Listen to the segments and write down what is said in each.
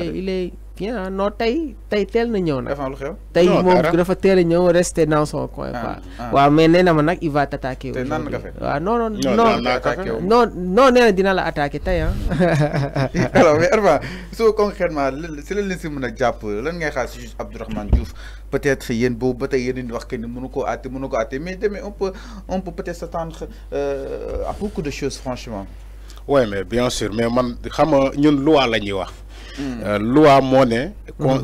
il est bien non tey teel na ñëw nag. dafa am lu xew. tey moom dafa teel a ñëw rester dans son coin quoi. waaw mais nee na ma nag il va t'attaquer. te naan nga fekk. waaw non nee na dina la attaquer tey ah. alors mais Herva soo concrètement si lan la si mën a jàpp lan ngay xaar si juge Abdourahmane Diouf peut-être yéen boobu ba tey yéen wax que ni mënu koo àtte mais demee on peut peut-être s'attendre à beaucoup de choses franchement. oui mais bien sûr mais man xam nga ñun loi la ñuy wax. loi moo ne.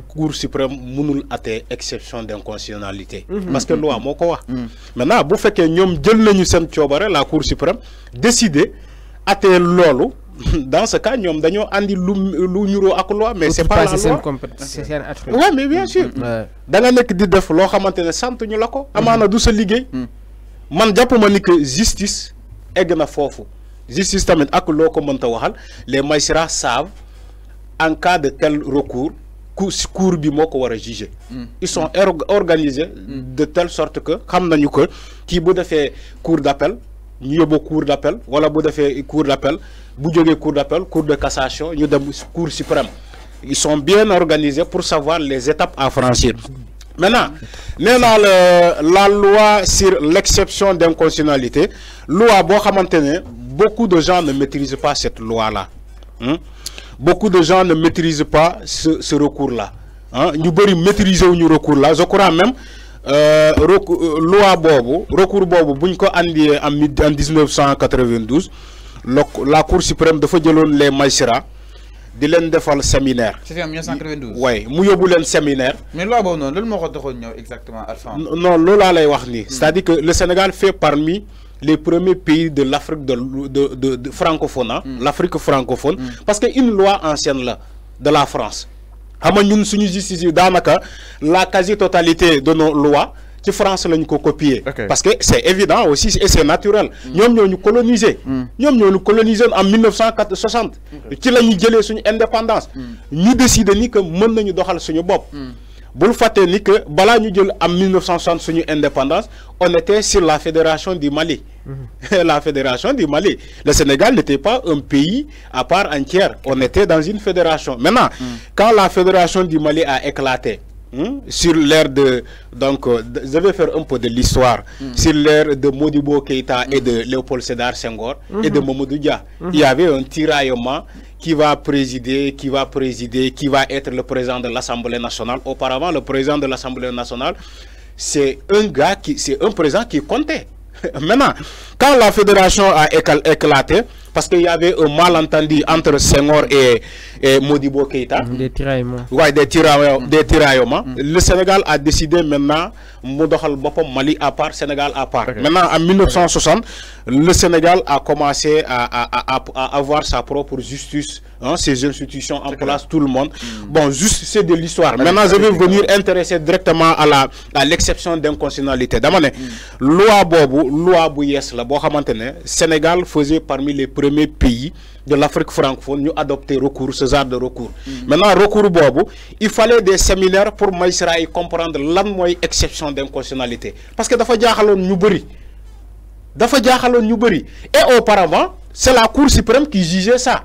Cour suprême mënul àtte exception d'inconstitutionnalité. parce que loi moo ko wax. maintenant bu fekkee ñoom jël nañu seen coobare la Cour suprême décider àtte loolu. dans ce cas ñoom dañoo andi lu ñuroo ak loi mais c'est pas la loi ouais mais bien sûr da nga nekk di def loo xamante ne sant ñu la ko amaana du sa liggéey man jàpp ma ni que justice egg na foofu justice tamit ak loo ko mënta waxal les magistrats savent en cas de tel recours cour bi moo ko war a juger ils sont organisés de telle sorte que xam nañu que kii bu defee cour d'appel ñu yóbbu cour d'appel wala bu defee cour d'appel bu jógee cour d'appel cour de cassation ñu dem cour suprême ils sont bien organisés pour savoir les étapes à franchir maintenant nee naa la loi sur l'exception d'inconstitutionnalité loi boo xamante ne beaucoup de gens ne maîtrisent pas cette loi là beaucoup de gens ne maîtrisent pas ce recours là ñu bëri maîtriser wuñu recours là je crois même loi boobu recours boobu buñ ko andi en 1992 la Cour suprême dafa jëloon les magistrats di leen defal séminaire. c'était en 1992. oui mu yóbbu leen séminaire. mais loi boobu noonu lan moo ko taxoon ñëw exactement Alpha. non loolu laa lay wax nii. c'est-à-dire que le Sénégal fait parmi les premiers pays de l'Afrique de francophone l'Afrique francophone. parce que une loi ancienne là de la France. xam nga ñun suñu justice yi daanaka la quasi-totalité de nos lois ci France lañ ko copier. parce que c'est évident aussi et c'est naturel. ñoom ñoo ñu coloniser. ñoom ñoo ñu coloniser en 1960. ci la ñu jëlee suñu indépendance. ñu décider ni que mën nañu doxal suñu bopp. bul fàttee ni que balaa ñu jël en 1960 suñu indépendance on était sur la fédération du Mali. la fédération du Mali. Le Sénégal n'était pas un pays à part entière. On était dans une fédération. Maintenant, quand la fédération du Mali a éclaté, sur l'ère de... Donc, je vais faire un peu de l'histoire. Sur l'ère de Modibo Keïta et de Léopold Sédar Senghor et de Mamadou Dia. Il y avait un tiraillement qui va présider, qui va être le président de l'Assemblée nationale. Auparavant, le président de l'Assemblée nationale, c'est un président qui comptait. Maintenant, quand la fédération a éclaté, parce qu'il y avait un malentendu entre Senghor et Modibo Keïta. Des tiraillements. Ouais, des tiraillements. Le Sénégal a décidé maintenant, Mali à part, Sénégal à part. Maintenant, en 1960, le Sénégal a commencé à avoir sa propre justice, ses institutions en place, tout le monde. Bon, juste c'est de l'histoire. Maintenant, je vais venir intéresser directement à l'exception d'inconstitutionnalité. Damane, loi Bobo, loi Bouyes, la Sénégal faisait parmi les premiers pays de l'Afrique francophone, nous adopter recours, ce genre de recours. Maintenant, recours Bobo, il fallait des séminaires pour magistrats et comprendre l'anmoy exception d'inconstitutionnalité. Parce que dafa jaxalon ñu bari. Et auparavant, c'est la Cour suprême qui jugeait ça.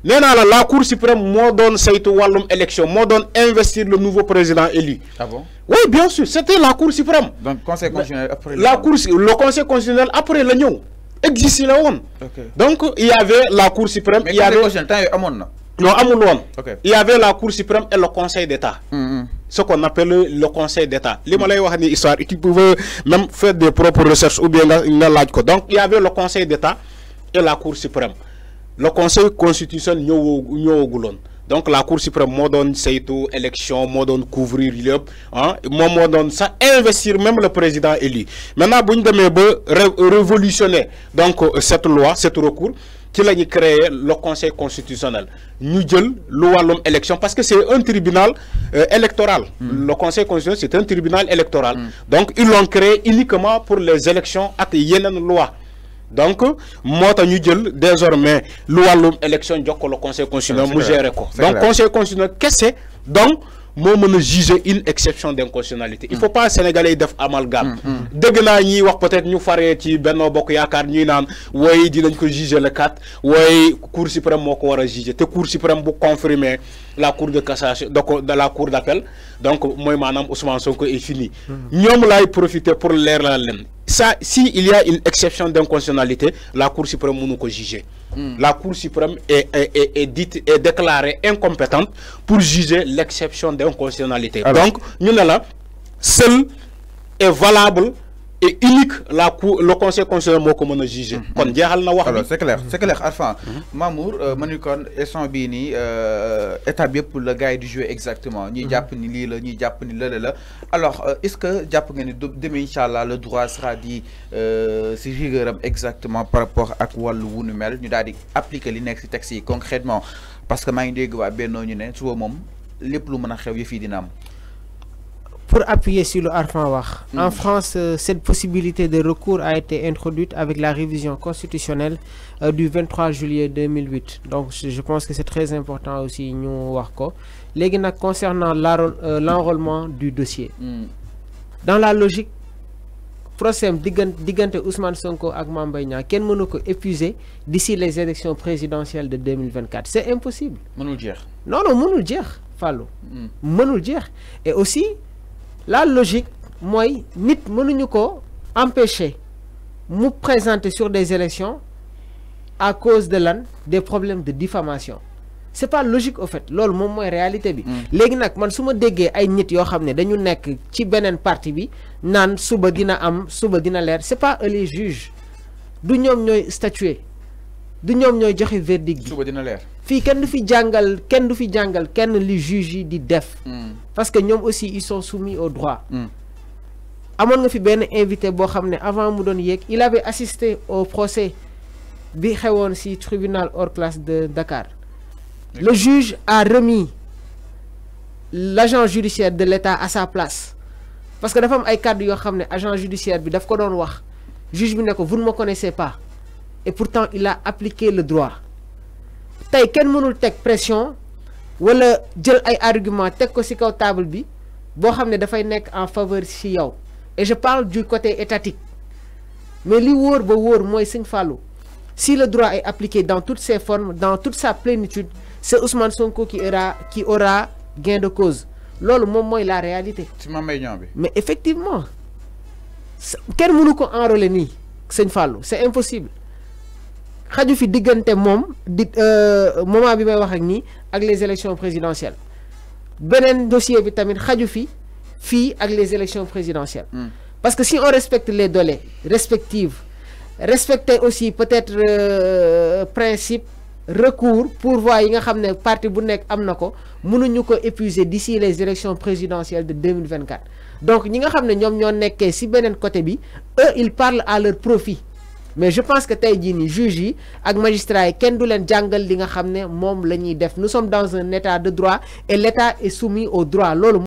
La Cour suprême m'a donné cette élection, m'a donné investir le nouveau président élu. Ah bon? Oui, bien sûr, c'était la Cour suprême. Donc, le Conseil constitutionnel après le Conseil constitutionnel après l'union existe là. Donc, il y avait la Cour suprême. Mais il y avait... Non, il y avait la Cour suprême et le Conseil d'État. Ce qu'on appelle le Conseil d'État. Les Malays ont une histoire qui pouvaient même faire des propres recherches ou bien donc il y avait le Conseil d'État et la Cour suprême. Le Conseil constitutionnel donc la Cour suprême modonne c'est tout élection, modonne couvrir modonne ça investir même le président élu. Maintenant vous révolutionner donc cette loi, cet recours qui a créé le Conseil constitutionnel. Nous avons loi élection parce que c'est un tribunal électoral. Le Conseil constitutionnel c'est un tribunal électoral. Donc ils l'ont créé uniquement pour les élections avec une loi. Donc, moi, désormais, loi l'élection, le Conseil constitutionnel, donc, Conseil constitutionnel, qu'est-ce que c'est? Donc, moo mën a juger une exception d'inconstitutionnalité. Il faut pas sénégalais def amalgame. dégg naa ñiy wax peut-être ñu faree ci Benno Bokk Yaakaar ñuy naan wooy dinañ ko juger le 4 wooy Cour suprême moo ko war a juger te Cour suprême bu confirmer la Cour de cassation de la Cour d'appel donc mooy maanaam Ousmane Sonko est fini. ñoom laay profiter pour leeral leen. Ça, si il y a une exception d'inconstitutionnalité, la Cour suprême ne peut pas juger. La Cour suprême est déclarée incompétente pour juger l'exception d'inconstitutionnalité. Donc, nous là, seul est valable et unique le Conseil constitutionnel moo mën a juger. kon jeexal na wax alors c'est clair Arfan Mamour ma ni kon instant bii nii étape yëpp la gars yi di jouer exactement ñuy jàpp ni lii la ñuy jàpp ni lële la alors est-ce que jàpp nga ni demain inchallah le droit sera dit si rigueur am exactement par rapport ak wàllu wu nu mel ñu daal di appliquer li nekk si texte yi concrètement parce que maa ngi dégg waa Benno ñu ne suba moom lépp lu mën a xew yëf yi dina am. Pour appuyer sur le Arfan wax, en France, cette possibilité de recours a été introduite avec la révision constitutionnelle du 23 juillet 2008. Donc, je pense que c'est très important aussi, nous voir quoi. Concernant l'enrôlement du dossier. Dans la logique, procès digante Ousmane Sonko ak Mame Mbaye Niang kenn mënu ko épuiser d'ici les élections présidentielles de 2024. C'est impossible. Mënul jeex. Non, mënul jeex, Fallou. Mënul jeex. Et aussi, la logique, moi, nit mënuñu ko empêcher nous présenter sur des élections à cause de des problèmes de diffamation. C'est pas logique au fait. Lol mom moy réalité bi. Légui nak man suma déggé ay nit yo xamné dañu nekk ci benen parti bi nan suba dina am suba dina leer, c'est pas eux les juges. Du ñom ñoy statuer. Du ñom ñoy joxe verdict bi. Suba dina leer. Fi kenn du fi jangal kenn li juge yi di def. Parce que ñom aussi ils sont soumis au droit. Amon nga fi ben invité bo xamné avant mu don yek, il avait assisté au procès bi xewon ci tribunal hors classe de Dakar. Le juge a remis l'agent judiciaire de l'État à sa place. Parce que dafa am ay cadre yo xamné agent judiciaire bi daf ko don wax. Juge bi ne ko vous ne me connaissez pas. Et pourtant il a appliqué le droit. Tay ken mënul tek pression wala jël ay argument tek ko ci kaw table bi bo xamné da fay nek en faveur ci yow. Et je parle du côté étatique. Mais li wóor ba wóor moy Seigne Fallou. Si le droit est appliqué dans toutes ses formes, dans toute sa plénitude, c'est Ousmane Sonko qui aura gain de cause. Lolo mom moy la réalité. Mais effectivement, ken mënu ko enrôler ni Seigne Fallou, c'est impossible. Xaju fi digënté mom moment bi may wax ak ni ak les élections présidentielles. Benen dossier bi tamit xaju fi ak les élections présidentielles. Parce que si on respecte les délais respectifs, respecter aussi peut-être principe recours pourvoi yi nga xamné parti bu nek amna ko mënuñu ko épuiser d'ici les élections présidentielles de 2024. Donc ñi nga xamné ñom ñoo nekké ci benen côté bi, eux ils parlent à leur profit. Mais je pense que tay jii ni juge yi ak magistrat yi kenn du len jangal li nga xamné mom lañuy def. Nous sommes dans un état de droit et l'état est soumis au droit. Lolu